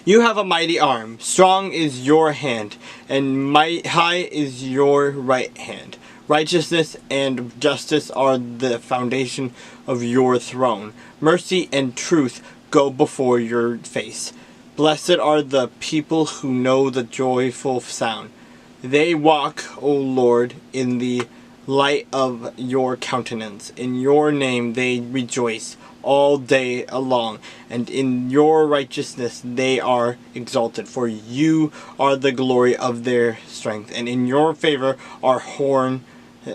You have a mighty arm, strong is your hand, and high is your right hand. Righteousness and justice are the foundation of your throne. Mercy and truth go before your face. Blessed are the people who know the joyful sound. They walk, O Lord, in the light of your countenance. In your name they rejoice all day long, and in your righteousness they are exalted. For you are the glory of their strength, and in your favor our horn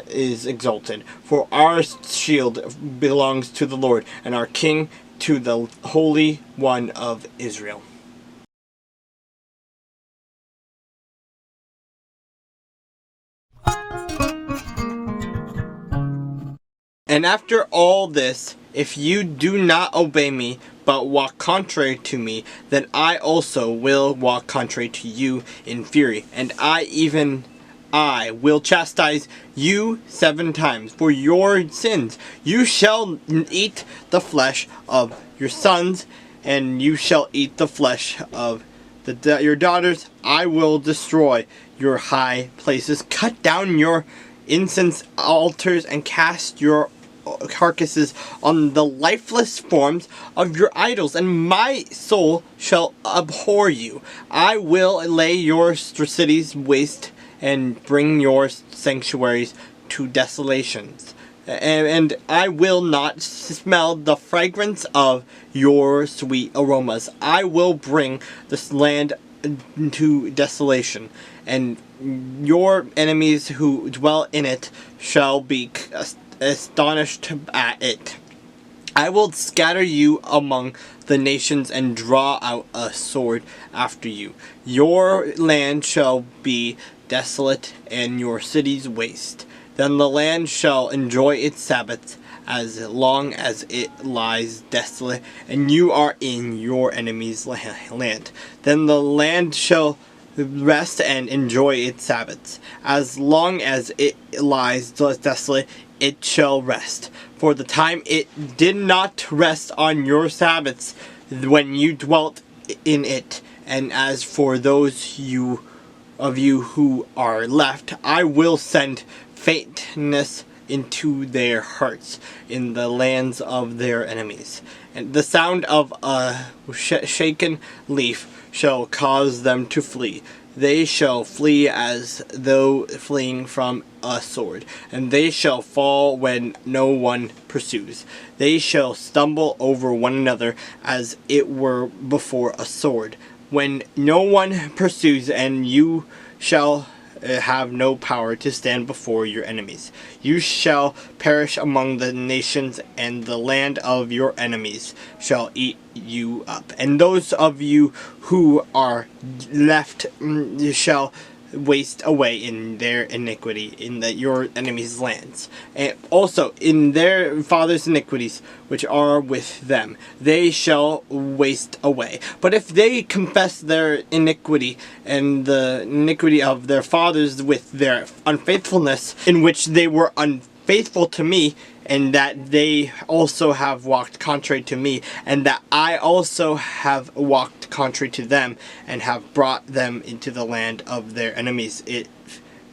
is exalted. For our shield belongs to the Lord, and our King to the Holy One of Israel. And after all this, if you do not obey me, but walk contrary to me, then I also will walk contrary to you in fury, and I will chastise you 7 times for your sins. You shall eat the flesh of your sons, and you shall eat the flesh of your daughters. I will destroy your high places, cut down your incense altars, and cast your carcasses on the lifeless forms of your idols, and my soul shall abhor you. I will lay your cities waste and bring your sanctuaries to desolations, and I will not smell the fragrance of your sweet aromas. I will bring this land to desolation, and your enemies who dwell in it shall be astonished at it. I will scatter you among the nations and draw out a sword after you. Your land shall be desolate and your cities waste. Then the land shall enjoy its Sabbaths as long as it lies desolate, and you are in your enemy's land. Then the land shall rest and enjoy its Sabbaths. As long as it lies desolate, it shall rest. For the time it did not rest on your Sabbaths when you dwelt in it. And as for those of you who are left, I will send faintness into their hearts in the lands of their enemies. And the sound of a shaken leaf shall cause them to flee. They shall flee as though fleeing from a sword, and they shall fall when no one pursues. They shall stumble over one another as it were before a sword, when no one pursues, and you shall have no power to stand before your enemies. You shall perish among the nations, and the land of your enemies shall eat you up. And those of you who are left shall waste away in their iniquity in your enemies' lands, and also in their fathers' iniquities which are with them, they shall waste away. But if they confess their iniquity and the iniquity of their fathers with their unfaithfulness, in which they were unfaithful to me, and that they also have walked contrary to me, and that I also have walked contrary to them, and have brought them into the land of their enemies,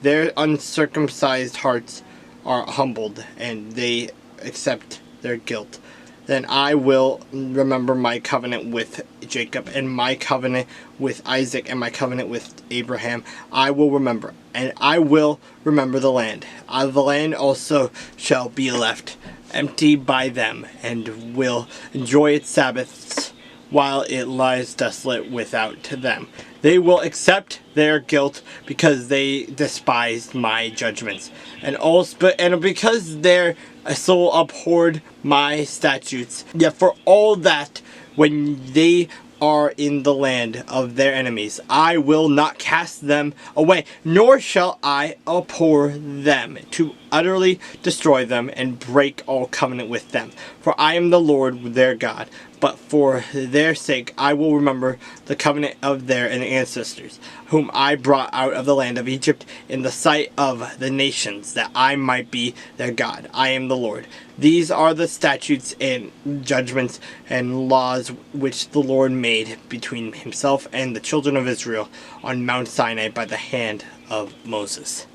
their uncircumcised hearts are humbled, and they accept their guilt. Then I will remember my covenant with Jacob, and my covenant with Isaac, and my covenant with Abraham. I will remember, and I will remember the land. The land also shall be left empty by them, and will enjoy its Sabbaths while it lies desolate without them. They will accept their guilt because they despised my judgments, and because their soul abhorred my statutes. Yet for all that, when they are in the land of their enemies, I will not cast them away, nor shall I abhor them, to utterly destroy them and break all covenant with them. For I am the Lord their God. But for their sake I will remember the covenant of their ancestors, whom I brought out of the land of Egypt in the sight of the nations, that I might be their God. I am the Lord. These are the statutes and judgments and laws which the Lord made between himself and the children of Israel on Mount Sinai by the hand of Moses.